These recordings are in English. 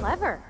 clever.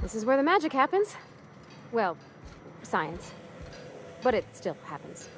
This is where the magic happens. Well, science. But it still happens.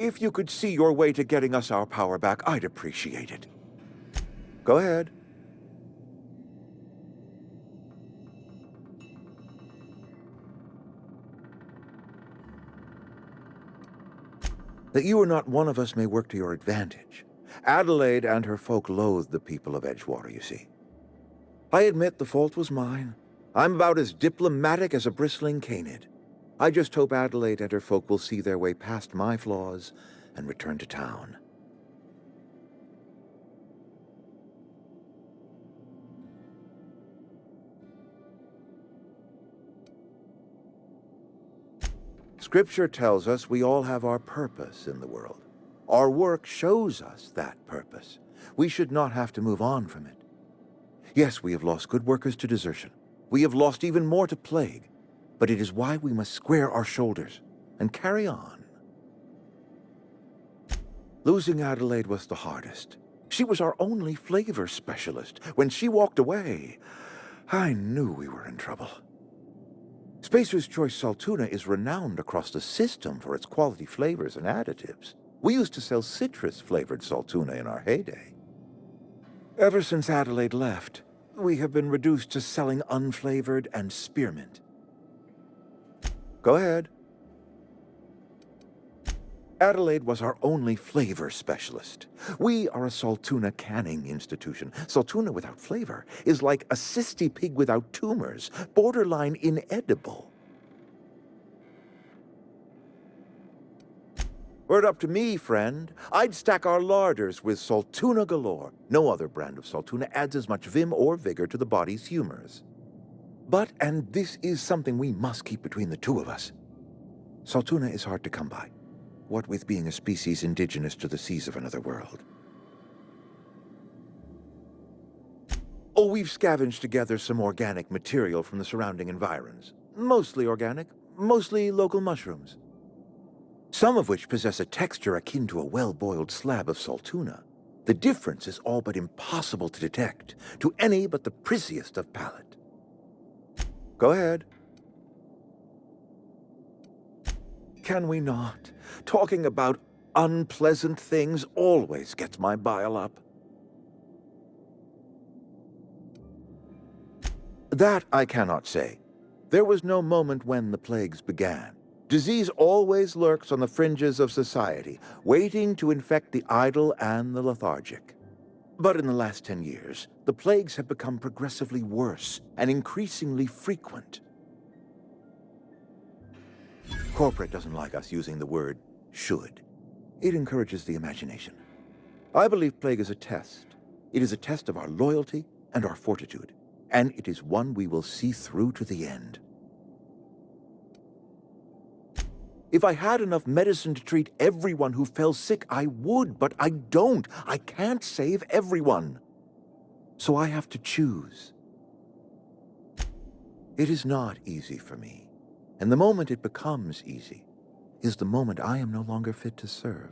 If you could see your way to getting us our power back, I'd appreciate it. Go ahead. That you are not one of us may work to your advantage. Adelaide and her folk loathe the people of Edgewater, you see. I admit the fault was mine. I'm about as diplomatic as a bristling canid. I just hope Adelaide and her folk will see their way past my flaws and return to town. Scripture tells us we all have our purpose in the world. Our work shows us that purpose. We should not have to move on from it. Yes, we have lost good workers to desertion. We have lost even more to plague. But it is why we must square our shoulders and carry on. Losing Adelaide was the hardest. She was our only flavor specialist. When she walked away, I knew we were in trouble. Spacer's Choice Saltuna is renowned across the system for its quality flavors and additives. We used to sell citrus-flavored Saltuna in our heyday. Ever since Adelaide left, we have been reduced to selling unflavored and spearmint. Go ahead. Adelaide was our only flavor specialist. We are a Saltuna canning institution. Saltuna without flavor is like a cysty pig without tumors, borderline inedible. Were it up to me, friend, I'd stack our larders with Saltuna galore. No other brand of Saltuna adds as much vim or vigor to the body's humors. But, and this is something we must keep between the two of us, Saltuna is hard to come by, what with being a species indigenous to the seas of another world. Oh, we've scavenged together some organic material from the surrounding environs. Mostly organic, mostly local mushrooms. Some of which possess a texture akin to a well-boiled slab of Saltuna. The difference is all but impossible to detect to any but the prissiest of palate. Go ahead. Can we not? Talking about unpleasant things always gets my bile up. That I cannot say. There was no moment when the plagues began. Disease always lurks on the fringes of society, waiting to infect the idle and the lethargic. But in the last 10 years, the plagues have become progressively worse and increasingly frequent. Corporate doesn't like us using the word should. It encourages the imagination. I believe plague is a test. It is a test of our loyalty and our fortitude, and it is one we will see through to the end. If I had enough medicine to treat everyone who fell sick, I would, but I don't. I can't save everyone. So I have to choose. It is not easy for me, and the moment it becomes easy is the moment I am no longer fit to serve.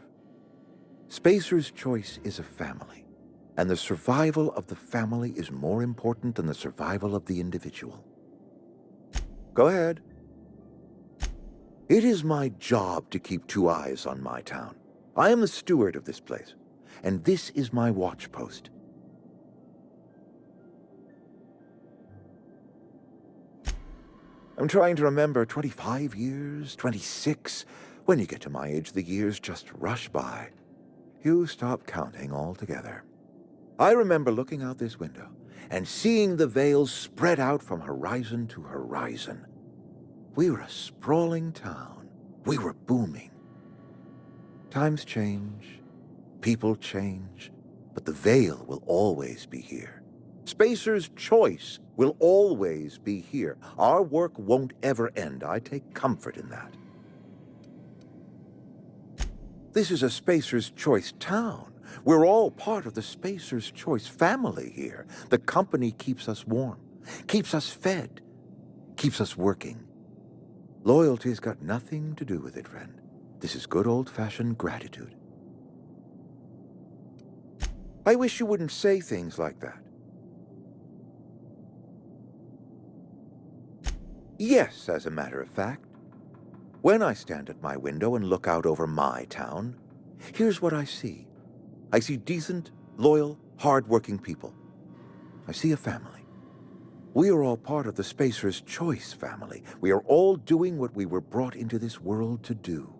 Spacer's Choice is a family, and the survival of the family is more important than the survival of the individual. Go ahead. It is my job to keep 2 eyes on my town. I am the steward of this place, and this is my watch post. I'm trying to remember 25 years, 26. When you get to my age, the years just rush by. You stop counting altogether. I remember looking out this window and seeing the veils spread out from horizon to horizon. We were a sprawling town. We were booming. Times change, people change, but the veil will always be here. Spacer's Choice will always be here. Our work won't ever end. I take comfort in that. This is a Spacer's Choice town. We're all part of the Spacer's Choice family here. The company keeps us warm, keeps us fed, keeps us working. Loyalty's got nothing to do with it, friend. This is good old-fashioned gratitude. I wish you wouldn't say things like that. Yes, as a matter of fact. When I stand at my window and look out over my town, Here's what I see. I see decent, loyal, hard-working people. I see a family. We are all part of the Spacer's Choice family. We are all doing what we were brought into this world to do.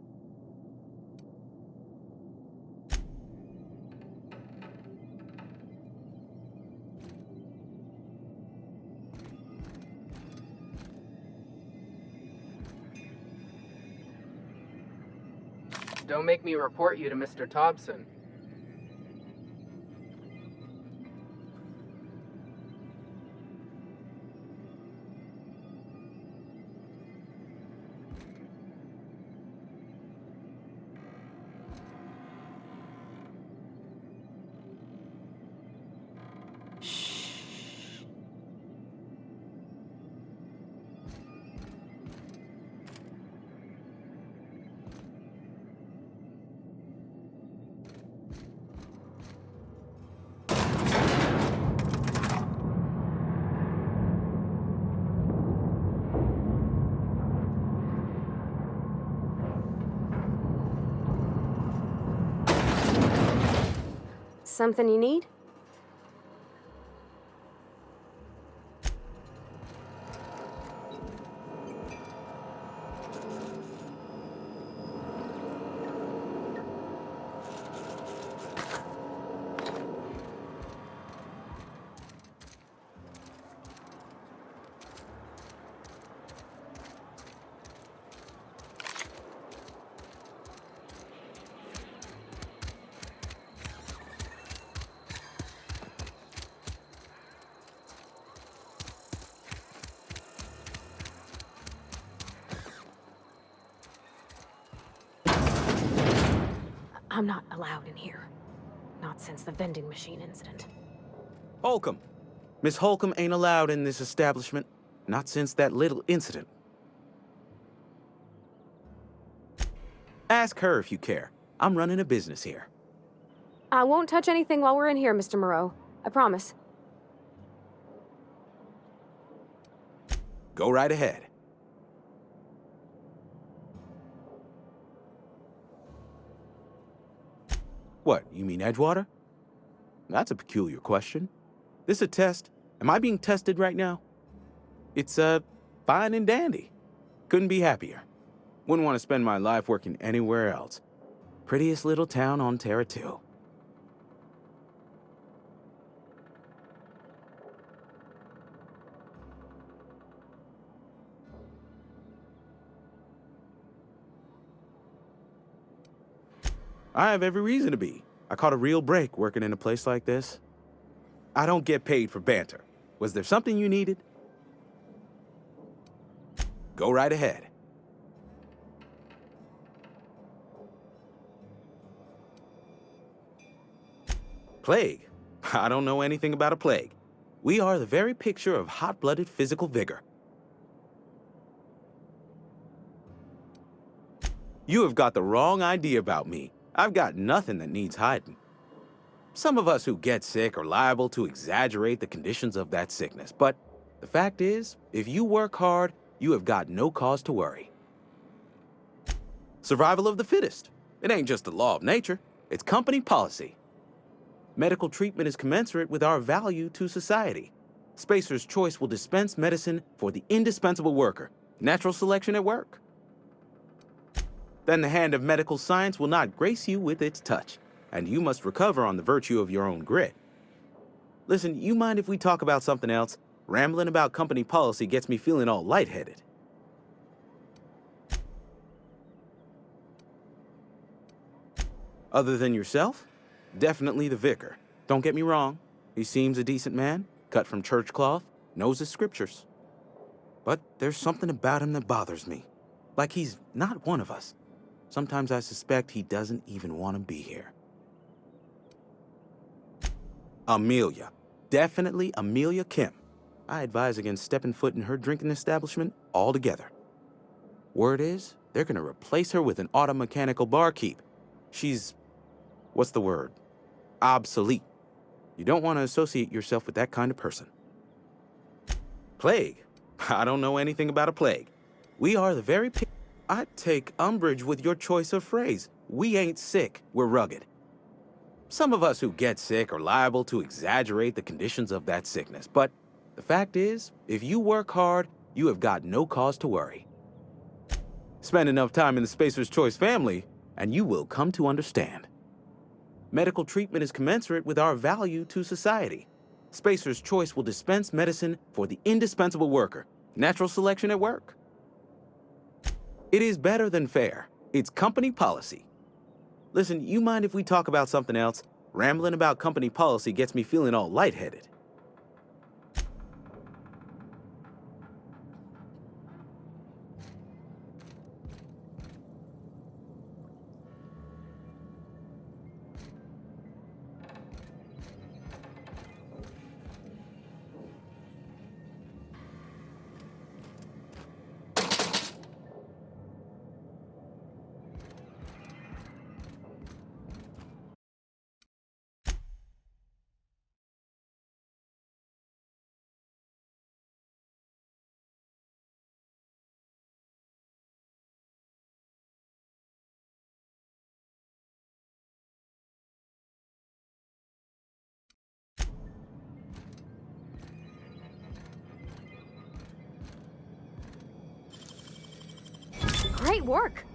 Don't make me report you to Mr. Thompson. Something you need? I'm not allowed in here. Not since the vending machine incident. Holcomb. Miss Holcomb ain't allowed in this establishment. Not since that little incident. Ask her if you care. I'm running a business here. I won't touch anything while we're in here, Mr. Moreau. I promise. Go right ahead. What, you mean Edgewater? That's a peculiar question. This a test? Am I being tested right now? It's, fine and dandy. Couldn't be happier. Wouldn't want to spend my life working anywhere else. Prettiest little town on Terra 2. I have every reason to be. I caught a real break working in a place like this. I don't get paid for banter. Was there something you needed? Go right ahead. Plague? I don't know anything about a plague. We are the very picture of hot-blooded physical vigor. You have got the wrong idea about me. I've got nothing that needs hiding. Some of us who get sick are liable to exaggerate the conditions of that sickness, but the fact is, if you work hard, you have got no cause to worry. Survival of the fittest. It ain't just a law of nature, it's company policy. Medical treatment is commensurate with our value to society. Spacer's Choice will dispense medicine for the indispensable worker. Natural selection at work. Then the hand of medical science will not grace you with its touch, and you must recover on the virtue of your own grit. Listen, you mind if we talk about something else? Rambling about company policy gets me feeling all lightheaded. Other than yourself? Definitely the vicar. Don't get me wrong. He seems a decent man, cut from church cloth, knows his scriptures. But there's something about him that bothers me. Like he's not one of us. Sometimes I suspect he doesn't even want to be here. Amelia. Definitely Amelia Kim. I advise against stepping foot in her drinking establishment altogether. Word is, they're gonna replace her with an auto-mechanical barkeep. She's... what's the word? Obsolete. You don't want to associate yourself with that kind of person. Plague? I don't know anything about a plague. We are the very... I take umbrage with your choice of phrase. We ain't sick, we're rugged. Some of us who get sick are liable to exaggerate the conditions of that sickness, but the fact is, if you work hard, you have got no cause to worry. Spend enough time in the Spacer's Choice family, and you will come to understand. Medical treatment is commensurate with our value to society. Spacer's Choice will dispense medicine for the indispensable worker. Natural selection at work. It is better than fair. It's company policy. Listen, you mind if we talk about something else? Rambling about company policy gets me feeling all lightheaded. Great work!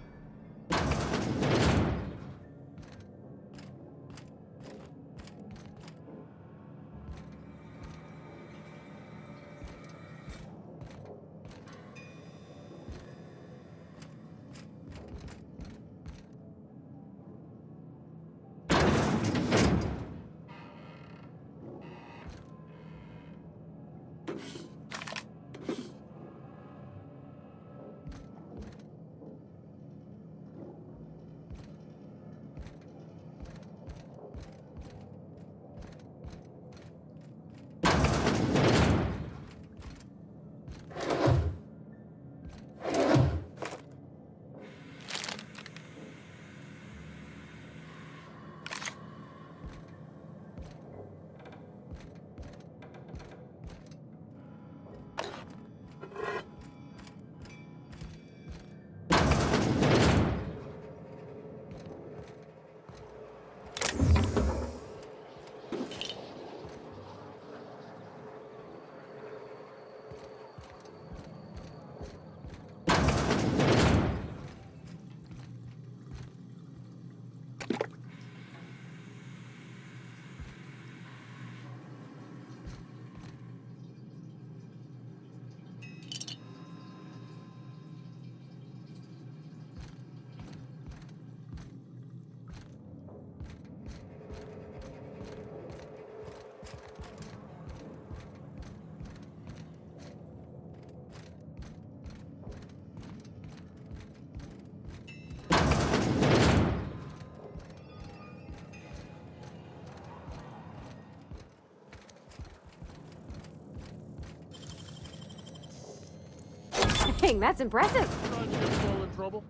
Dang, that's impressive. Trying to get us all in trouble?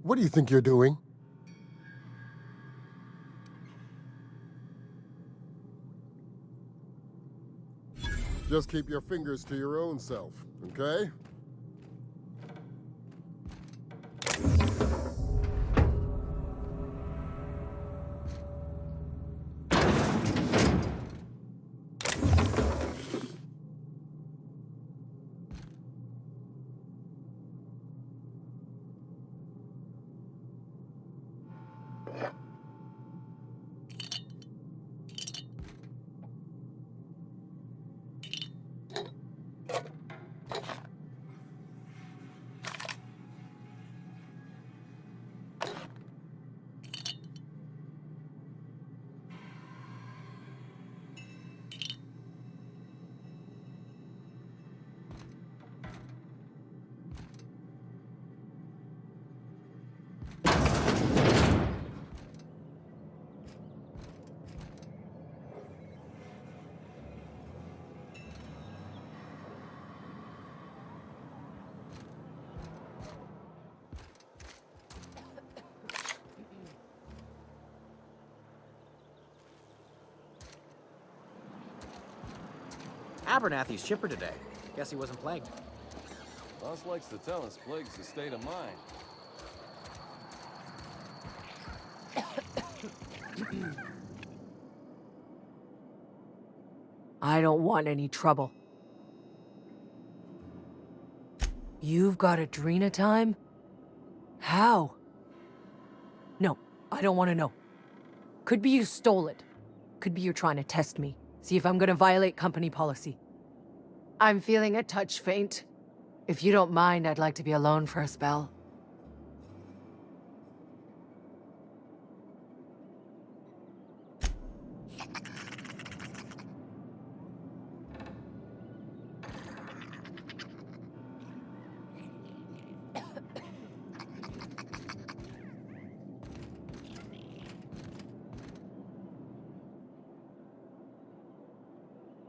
What do you think you're doing? Just keep your fingers to your own self, okay? Abernathy's chipper today. Guess he wasn't plagued. Boss likes to tell us plague's a state of mind. I don't want any trouble. You've got Adrena time? How? No, I don't want to know. Could be you stole it. Could be you're trying to test me. See if I'm gonna violate company policy. I'm feeling a touch faint. If you don't mind, I'd like to be alone for a spell.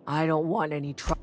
I don't want any trouble.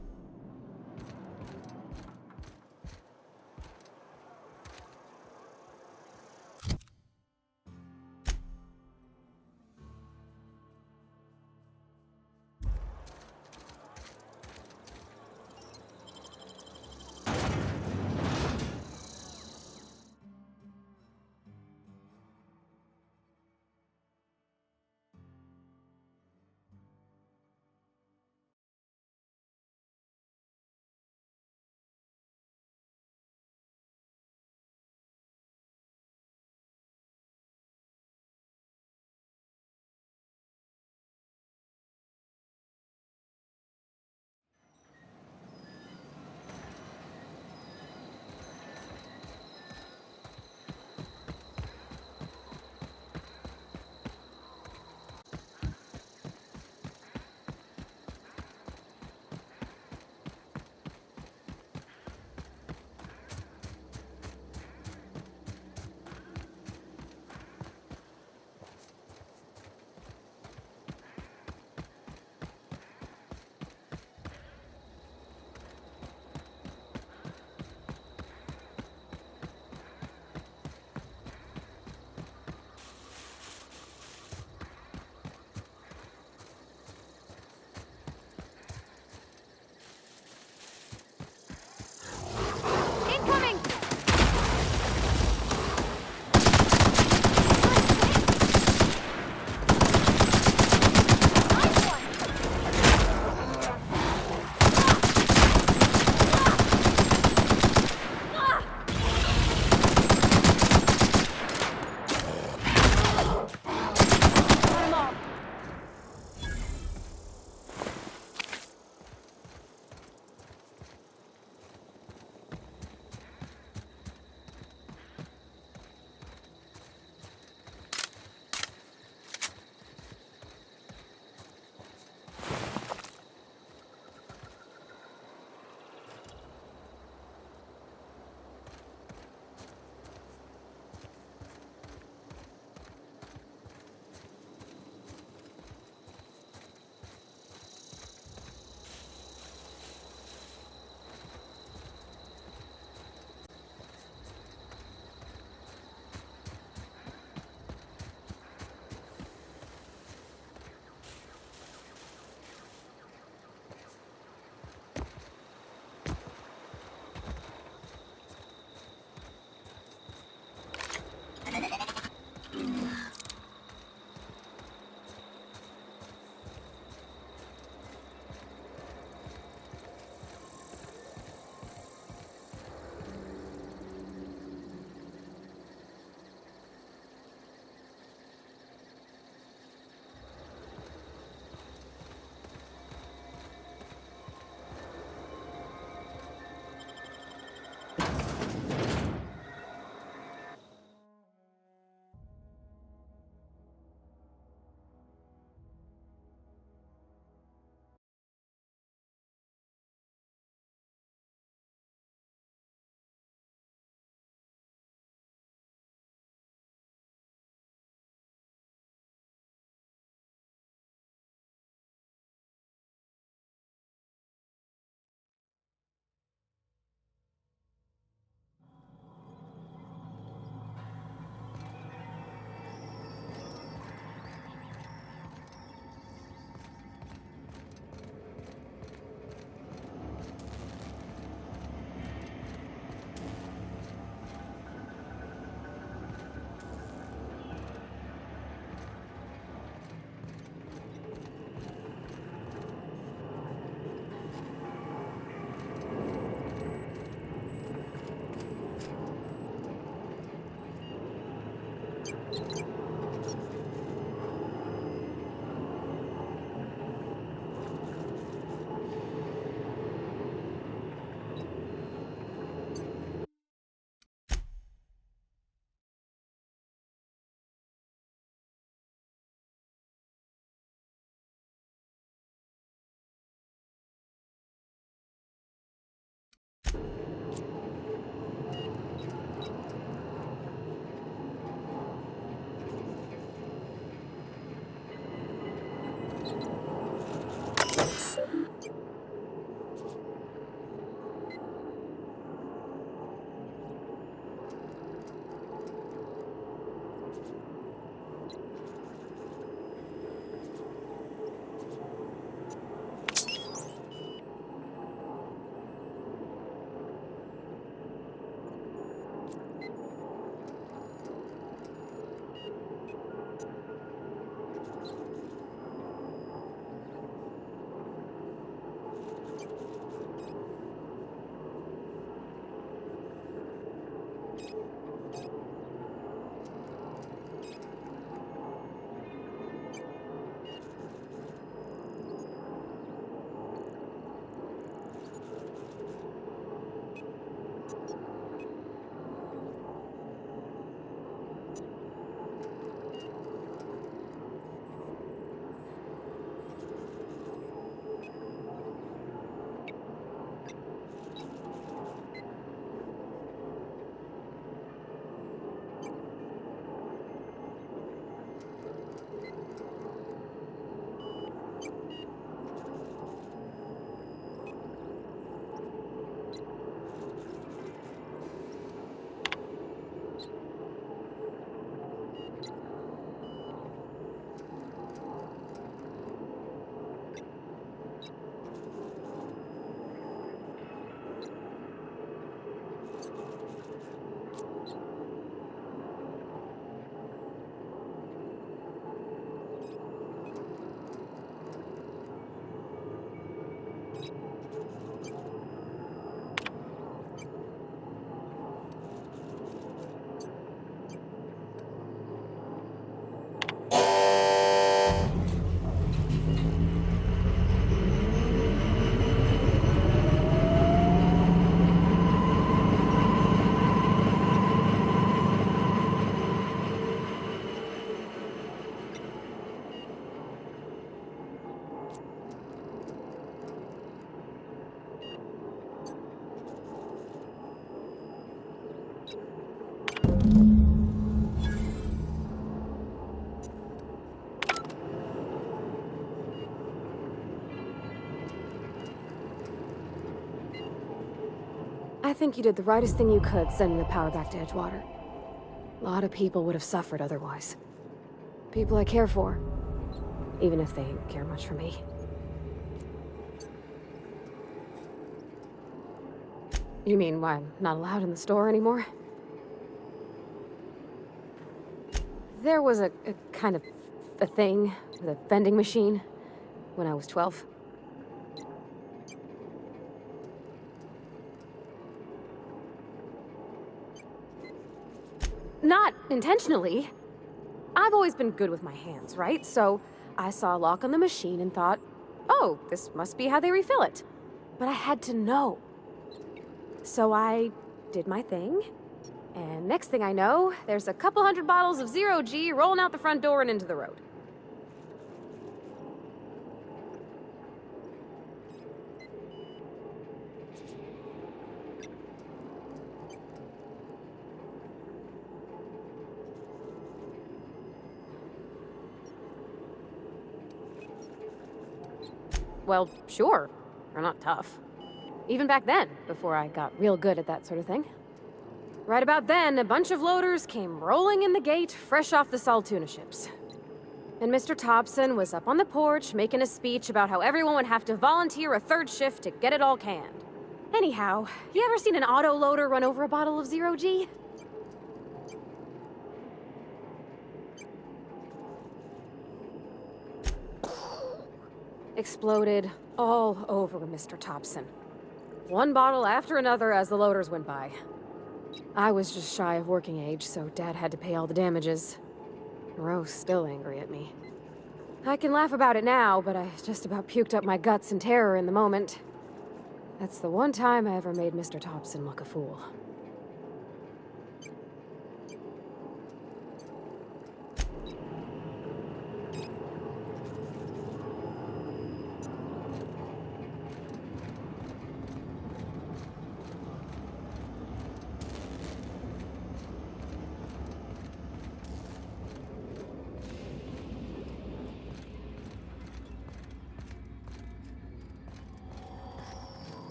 I think you did the rightest thing you could sending the power back to Edgewater. A lot of people would have suffered otherwise. People I care for, even if they didn't care much for me. You mean why I'm not allowed in the store anymore? There was a kind of a thing with a vending machine when I was 12. Not intentionally. I've always been good with my hands, right? So I saw a lock on the machine and thought, oh, this must be how they refill it. But I had to know. So I did my thing, and next thing I know, there's a couple hundred bottles of 0G rolling out the front door and into the road. Well, sure. They're not tough. Even back then, before I got real good at that sort of thing. Right about then, a bunch of loaders came rolling in the gate, fresh off the Saltuna ships. And Mr. Thompson was up on the porch making a speech about how everyone would have to volunteer a third shift to get it all canned. Anyhow, you ever seen an auto loader run over a bottle of 0G? Exploded all over Mr. Thompson. One bottle after another as the loaders went by. I was just shy of working age, so Dad had to pay all the damages. Moreau's still angry at me. I can laugh about it now, but I just about puked up my guts in terror in the moment. That's the one time I ever made Mr. Thompson look a fool.